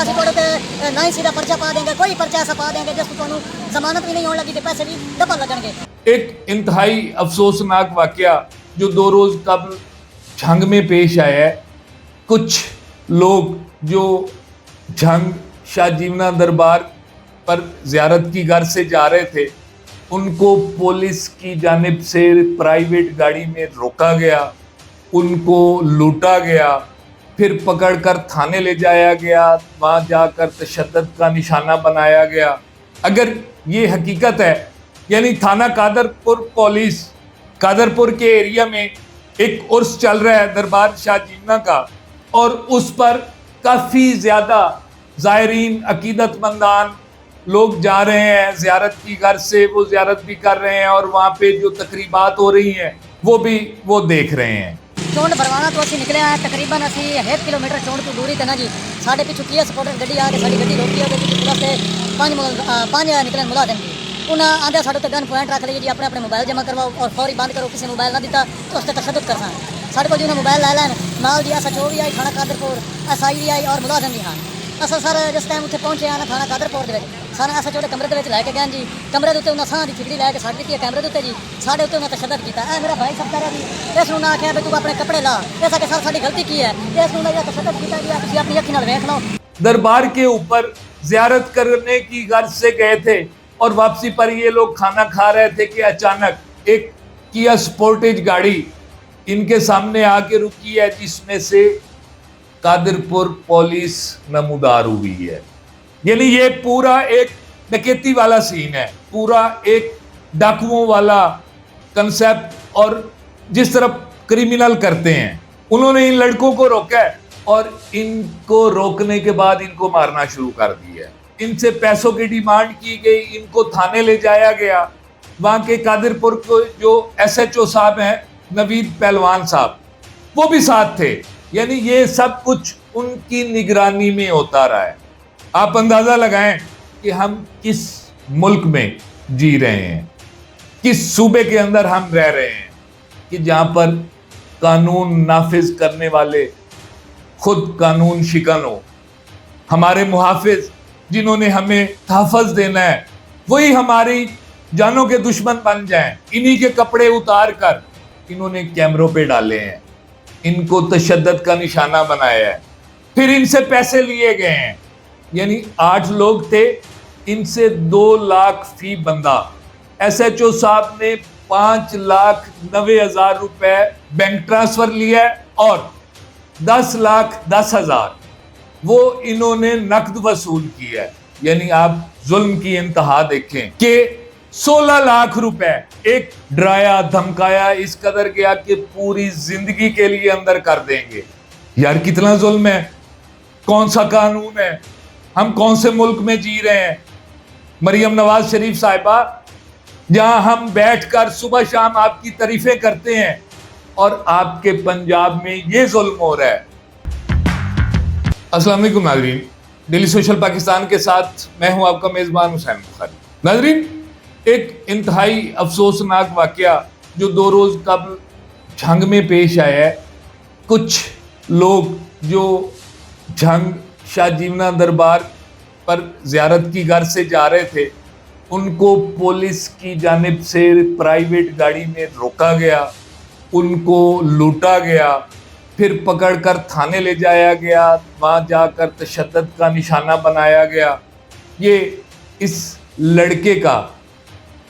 اسی تھوڑے تے نہ ہی سیدھا پرچہ پا دیں گے، کوئی پرچہ ایسا پا دیں گے جس کو تمہیں ضمانت بھی نہیں ہونے لگی تے پیسے بھی ڈبل لگن گے۔ ایک انتہائی افسوسناک واقعہ جو 2 روز قبل جھنگ میں پیش آیا ہے۔ کچھ لوگ جو جھنگ شاہ جیونا دربار پر زیارت کی غرض سے جا رہے تھے، ان کو پولیس کی جانب سے پرائیویٹ گاڑی میں روکا گیا، ان کو لوٹا گیا، پھر پکڑ کر تھانے لے جایا گیا، وہاں جا کر تشدد کا نشانہ بنایا گیا۔ اگر یہ حقیقت ہے، یعنی تھانہ قادرپور پولیس قادرپور کے ایریا میں ایک عرس چل رہا ہے دربار شاہ جیونا کا، اور اس پر کافی زیادہ زائرین عقیدت مندان لوگ جا رہے ہیں زیارت کی غرض سے، وہ زیارت بھی کر رہے ہیں اور وہاں پہ جو تقریبات ہو رہی ہیں وہ بھی وہ دیکھ رہے ہیں۔ چونڈ بھروانا تو اسی نکلے ہیں تقریباً اسی 1 کلومیٹر چونڈ تو دوری تے نا جی، ساڈے پیچھے کیا سپورٹر گڈی آ کے ساری گڈی روکی ہے تے پورا سے 5 نکلن ملازم جی، انہاں آندے ساڈے تے گن پوائنٹ رکھ لئے جی، اپنے اپنے موبائل جمع کرواؤ اور فوری بند کرو، کسی موبائل نہ دیتا تو اس تے تشدد کرساں۔ ساڈے کو جی انہیں موبائل لے لین نال جی SHO بھی آئی تھانہ قادرپور، SI بھی آئی اور ملازم بھی ہاں۔ اصل سر جس ٹائم اتنے پہنچے ہیں تھانہ قادرپور دے سارے SHO کے کمرے لے کے گئے جی، کمرے دے انہیں ساں کی ٹھکڑی لے کے ساڑ دیتی ہے کیمرے دے جی، ساڑے اتنے انہیں تشدد کیتا ہے۔ میرا بھائی سب کہہ رہا جی اس نے آخیا بھی تو اپنے کپڑے لا، اس کے سر ساری غلطی کی ہے، اس نے تشدد کیتا جی، تسی اپنی اکھی نال ویکھ لو۔ دربار کے اوپر زیارت کرنے کی غرض سے گئے تھے اور واپسی پر یہ لوگ کھانا کھا رہے تھے کہ اچانک ایک کیا سپورٹیج گاڑی ان کے سامنے آ کے رکی ہے، جس میں سے قادرپور پولیس نمودار ہوئی ہے۔ یعنی یہ پورا ایک ڈکیتی والا سین ہے، پورا ایک ڈاکوؤں والا کنسیپٹ، اور جس طرح کریمنل کرتے ہیں انہوں نے ان لڑکوں کو روکا ہے اور ان کو روکنے کے بعد ان کو مارنا شروع کر دیا ہے۔ ان سے پیسوں کی ڈیمانڈ کی گئی، ان کو تھانے لے جایا گیا۔ وہاں کے قادرپور کو جو SHO صاحب ہیں نوید پہلوان صاحب، وہ بھی ساتھ تھے۔ یعنی یہ سب کچھ ان کی نگرانی میں ہوتا رہا ہے۔ آپ اندازہ لگائیں کہ ہم کس ملک میں جی رہے ہیں، کس صوبے کے اندر ہم رہ رہے ہیں کہ جہاں پر قانون نافذ کرنے والے خود قانون شکن ہو، ہمارے محافظ جنہوں نے ہمیں تحفظ دینا ہے وہی ہماری جانوں کے دشمن بن جائیں۔ انہی کے کپڑے اتار کر انہوں نے کیمروں پہ ڈالے ہیں، ان کو تشدد کا نشانہ بنایا ہے، پھر ان سے پیسے لیے گئے ہیں۔ یعنی 8 لوگ تھے، ان سے 2 لاکھ فی بندہ۔ SHO صاحب نے 5,90,000 روپے بینک ٹرانسفر لیا ہے اور 10,10,000 وہ انہوں نے نقد وصول کیا ہے۔ یعنی آپ ظلم کی انتہا دیکھیں کہ 16 لاکھ روپے ایک ڈرایا دھمکایا اس قدر گیا کہ پوری زندگی کے لیے اندر کر دیں گے۔ یار کتنا ظلم ہے، کون سا قانون ہے، ہم کون سے ملک میں جی رہے ہیں۔ مریم نواز شریف صاحبہ، جہاں ہم بیٹھ کر صبح شام آپ کی تعریفیں کرتے ہیں اور آپ کے پنجاب میں یہ ظلم ہو رہا ہے۔ السلام علیکم ناظرین، ڈیلی سوشل پاکستان کے ساتھ میں ہوں آپ کا میزبان حسین بخاری۔ ناظرین، ایک انتہائی افسوسناک واقعہ جو 2 روز قبل جھنگ میں پیش آیا ہے۔ کچھ لوگ جو جھنگ شاہ جیونا دربار پر زیارت کی غرض سے جا رہے تھے، ان کو پولیس کی جانب سے پرائیویٹ گاڑی میں روکا گیا، ان کو لوٹا گیا، پھر پکڑ کر تھانے لے جایا گیا، وہاں جا کر تشدد کا نشانہ بنایا گیا۔ یہ اس لڑکے کا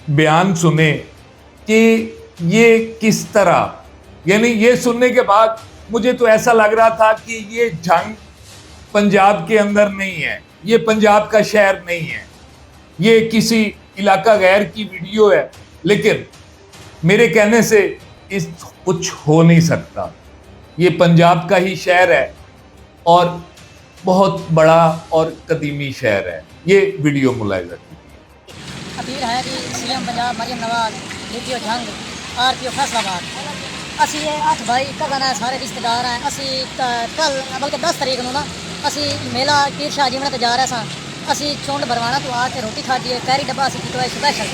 بیان سنیں کہ یہ کس طرح، یعنی یہ سننے کے بعد مجھے تو ایسا لگ رہا تھا کہ یہ جنگ پنجاب کے اندر نہیں ہے، یہ پنجاب کا شہر نہیں ہے، یہ کسی علاقہ غیر کی ویڈیو ہے، لیکن میرے کہنے سے اس کچھ ہو نہیں سکتا۔ یہ پنجاب کا ہی شہر ہے اور بہت بڑا اور قدیمی شہر ہے۔ یہ ویڈیو ملاحظہ کیجیے۔ اپیل ہے کہ CM Punjab Maryam Nawaz, DPO Jhang, RPO Faisal آباد، اسی یہ 8 بھائی کزن ہیں، سارے رشتہ دار ہیں۔ اسی کل بلکہ 10 تاریخ نو نا اسی میلہ پیر شاہ جیونا تے جا رہے ساں۔ اسی چونڈ بھروانا تو آ کے روٹی کھادی ہے، کیری ڈبا اسی کیتا ہے سپیشل۔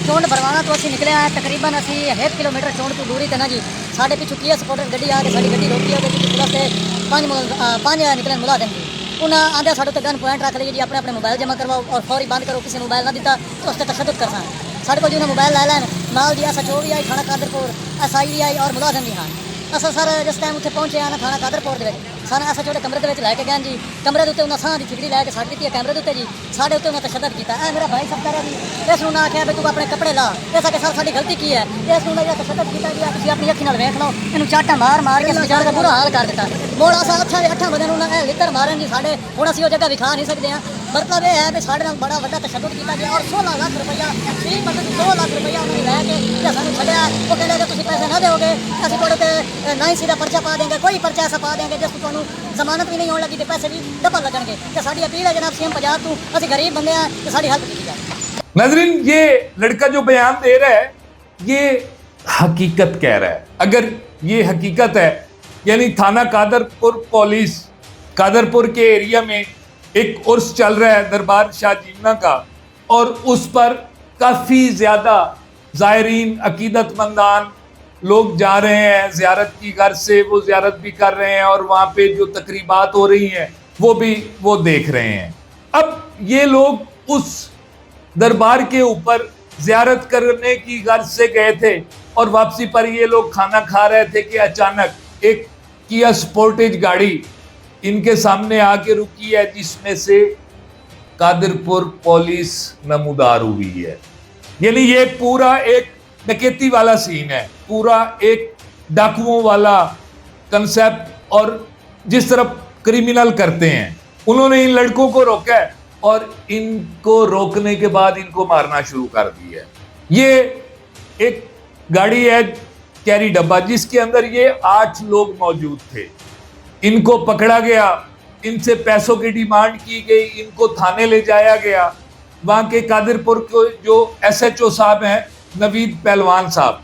چونڈ بھروانا تو اسی نکلے ہیں تقریباً اسی 1 کلومیٹر چونڈ تو دوری تے نا جی، ساڈے پیچھے کیا سپورٹر گڈی آ کے ساری گڈی روکی ہے تے پورا سے 5 نکلن ملازم جی، انہیں آدھے ساڈے گن پوائنٹ رکھ لیے جی اپنے اپنے موبائل جمع کرواؤ اور فوری بند کرو، کسی موبائل نہ دیتا تو اس سے تشدد کرنا ساڈے کو جی انہیں موبائل لے لین نال جی SHO بھی آئی تھانہ قادرپور SI بھی آئی اور ملازم بھی ہاں اصل سر جس ٹائم اتنے پہنچے ہیں تھانہ قادرپور کے سارے SHO کے کمرے کے لے کے گئے جی کمرے کے انہیں ساہ کی ٹھکڑی لے کے سٹ دیتی ہے کیمرے کے جی سارے اتنے انہیں تشدد کیا ہے میرا بھائی سب کہہ رہا جی اس نے آخیا بھی تو اپنے کپڑے لا اس کے سر ساری غلطی کی ہے اس نے تشدد کیا گیا تھی اپنی اکھی ویکھ لو یہ چاٹا مار کے بچار کا برا حال کر دیتا موڑ اصل اٹھان بندے انہیں لڑ مارن جی سارے ہوں اسی وہ جگہ دکھا نہیں سکتے ہیں مطلب یہ ہے کہ سارے بڑا وا تشدد کیا گیا اور 16 لاکھ روپیہ مطلب 2 لاکھ روپیہ انہوں نے لے کے سانو چڑیا وہ کہہ رہے تھی پیسے نہ دو گے اسی تھوڑے نہ ہی سیدھا پرچہ پا دیں گے کوئی پرچہ ایسا پا دیں گے جس کو تمہیں ضمانت بھی نہیں ہونے لگی تو پیسے بھی ڈبل لگن گے تو ساری اپیل ہے جناب CM پنجاب تو اسی غریب بندے ہیں تو ساری ہیلپ کی جائے. ناظرین یہ لڑکا جو بیان دے رہا ہے یہ حقیقت کہہ رہا ہے. اگر یہ حقیقت ہے یعنی تھانہ قادرپور پولیس قادرپور کے ایریا میں ایک عرس چل رہا ہے دربار شاہ جیمنا کا اور اس پر کافی زیادہ زائرین عقیدت مندان لوگ جا رہے ہیں زیارت کی غرض سے وہ زیارت بھی کر رہے ہیں اور وہاں پہ جو تقریبات ہو رہی ہیں وہ بھی وہ دیکھ رہے ہیں. اب یہ لوگ اس دربار کے اوپر زیارت کرنے کی غرض سے گئے تھے اور واپسی پر یہ لوگ کھانا کھا رہے تھے کہ اچانک ایک کیا سپورٹیج گاڑی ان کے سامنے آ کے رکی ہے جس میں سے قادرپور پولیس نمودار ہوئی ہے. یعنی یہ پورا ایک ڈکیتی والا سین ہے, پورا ایک ڈاکوؤں والا کنسیپٹ, اور جس طرح کریمنل کرتے ہیں انہوں نے ان لڑکوں کو روکا ہے اور ان کو روکنے کے بعد ان کو مارنا شروع کر دیا ہے. یہ ایک گاڑی ہے کیری ڈبہ جس کے اندر یہ 8 لوگ موجود تھے. ان کو پکڑا گیا, ان سے پیسوں کی ڈیمانڈ کی گئی, ان کو تھانے لے جایا گیا. وہاں کے قادرپور کے جو SHO صاحب ہیں نوید پہلوان صاحب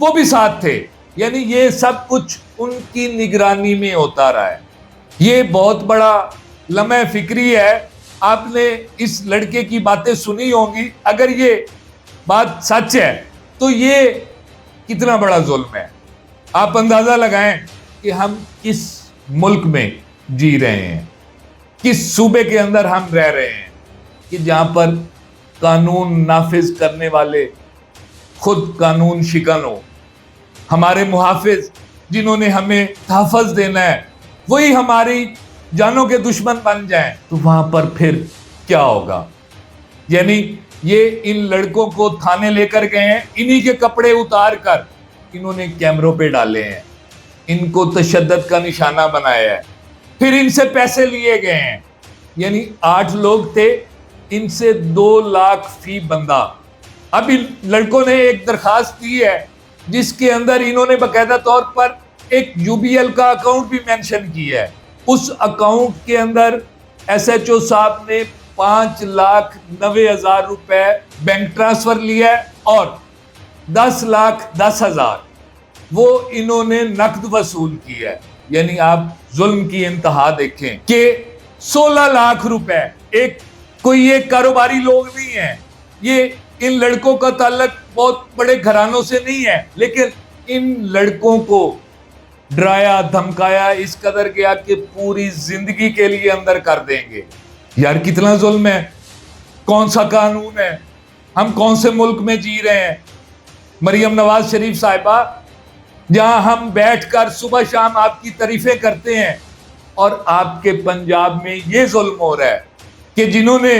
وہ بھی ساتھ تھے. یعنی یہ سب کچھ ان کی نگرانی میں ہوتا رہا ہے. یہ بہت بڑا لمحہ فکری ہے. آپ نے اس لڑکے کی باتیں سنی ہوں گی. اگر یہ بات سچ ہے تو یہ کتنا بڑا ظلم ہے. آپ اندازہ لگائیں کہ ہم کس ملک میں جی رہے ہیں, کس صوبے کے اندر ہم رہ رہے ہیں کہ جہاں پر قانون نافذ کرنے والے خود قانون شکن ہو. ہمارے محافظ جنہوں نے ہمیں تحفظ دینا ہے وہی ہماری جانوں کے دشمن بن جائیں تو وہاں پر پھر کیا ہوگا. یعنی یہ ان لڑکوں کو تھانے لے کر گئے ہیں, انہی کے کپڑے اتار کر انہوں نے کیمروں پہ ڈالے ہیں, ان کو تشدد کا نشانہ بنایا ہے, پھر ان سے پیسے لیے گئے ہیں. یعنی 8 لوگ تھے, ان سے 2 لاکھ فی بندہ. اب ان لڑکوں نے ایک درخواست دی ہے جس کے اندر انہوں نے باقاعدہ طور پر ایک UBL کا اکاؤنٹ بھی مینشن کیا ہے. اس اکاؤنٹ کے اندر SHO صاحب نے 5,90,000 روپے بینک ٹرانسفر لیا ہے اور 10,10,000 وہ انہوں نے نقد وصول کیا ہے. یعنی آپ ظلم کی انتہا دیکھیں کہ 16 لاکھ روپے ایک کوئی یہ کاروباری لوگ نہیں ہیں. یہ ان لڑکوں کا تعلق بہت بڑے گھرانوں سے نہیں ہے, لیکن ان لڑکوں کو ڈرایا دھمکایا اس قدر گیا کہ پوری زندگی کے لیے اندر کر دیں گے. یار کتنا ظلم ہے, کون سا قانون ہے, ہم کون سے ملک میں جی رہے ہیں. مریم نواز شریف صاحبہ, جہاں ہم بیٹھ کر صبح شام آپ کی تعریفیں کرتے ہیں اور آپ کے پنجاب میں یہ ظلم ہو رہا ہے کہ جنہوں نے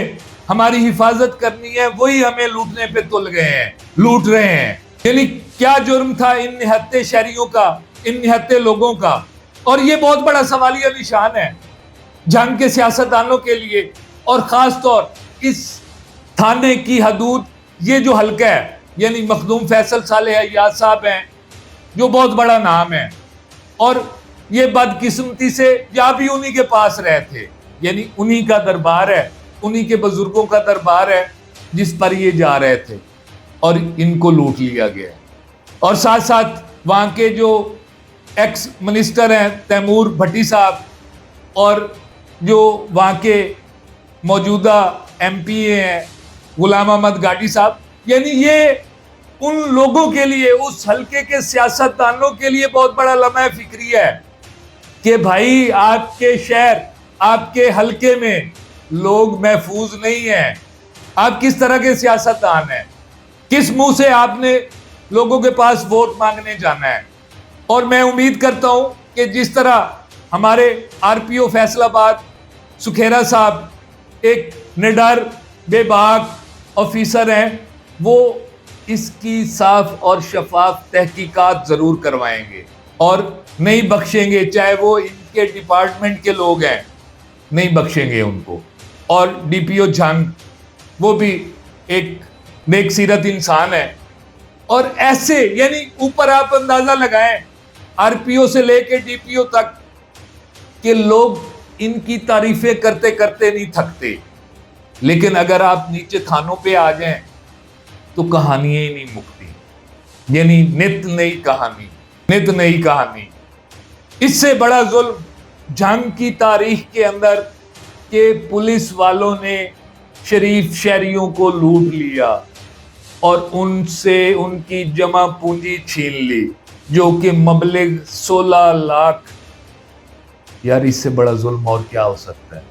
ہماری حفاظت کرنی ہے وہی ہمیں لوٹنے پہ تل گئے ہیں, لوٹ رہے ہیں. یعنی کیا جرم تھا ان نہتے شہریوں کا, ان نہتے لوگوں کا. اور یہ بہت بڑا سوالیہ نشان ہے جنگ کے سیاستدانوں کے لیے, اور خاص طور اس تھانے کی حدود یہ جو حلقہ ہے یعنی مخدوم فیصل صالح عیاض صاحب ہیں جو بہت بڑا نام ہے, اور یہ بدقسمتی سے یا بھی انہی کے پاس رہے تھے. یعنی انہی کا دربار ہے, انہی کے بزرگوں کا دربار ہے جس پر یہ جا رہے تھے اور ان کو لوٹ لیا گیا. اور ساتھ ساتھ وہاں کے جو ایکس منسٹر ہیں تیمور بھٹی صاحب اور جو وہاں کے موجودہ MP ہیں غلام احمد گاٹی صاحب, یعنی یہ ان لوگوں کے لیے, اس حلقے کے سیاستدانوں کے لیے بہت بڑا لمحہ فکری ہے کہ بھائی آپ کے شہر, آپ کے حلقے میں لوگ محفوظ نہیں ہیں. آپ کس طرح کے سیاستدان ہیں؟ کس منہ سے آپ نے لوگوں کے پاس ووٹ مانگنے جانا ہے؟ اور میں امید کرتا ہوں کہ جس طرح ہمارے آر پی او فیصل آباد سکھیرا صاحب ایک نڈر بے باک آفیسر ہیں، وہ اس کی صاف اور شفاف تحقیقات ضرور کروائیں گے اور نہیں بخشیں گے، چاہے وہ ان کے ڈپارٹمنٹ کے لوگ ہیں، نہیں بخشیں گے ان کو. اور ڈی پی او جھنگ وہ بھی ایک نیک سیرت انسان ہے. اور ایسے یعنی اوپر آپ اندازہ لگائیں آر پی او سے لے کے ڈی پی او تک کہ لوگ ان کی تعریفیں کرتے کرتے نہیں تھکتے، لیکن اگر آپ نیچے تھانوں پہ آ جائیں تو کہانیاں ہی نہیں مکتی. یعنی نت نئی کہانی. اس سے بڑا ظلم جنگ کی تاریخ کے اندر کہ پولیس والوں نے شریف شہریوں کو لوٹ لیا اور ان سے ان کی جمع پونجی چھین لی جو کہ مبلغ 16 لاکھ. یار اس سے بڑا ظلم اور کیا ہو سکتا ہے؟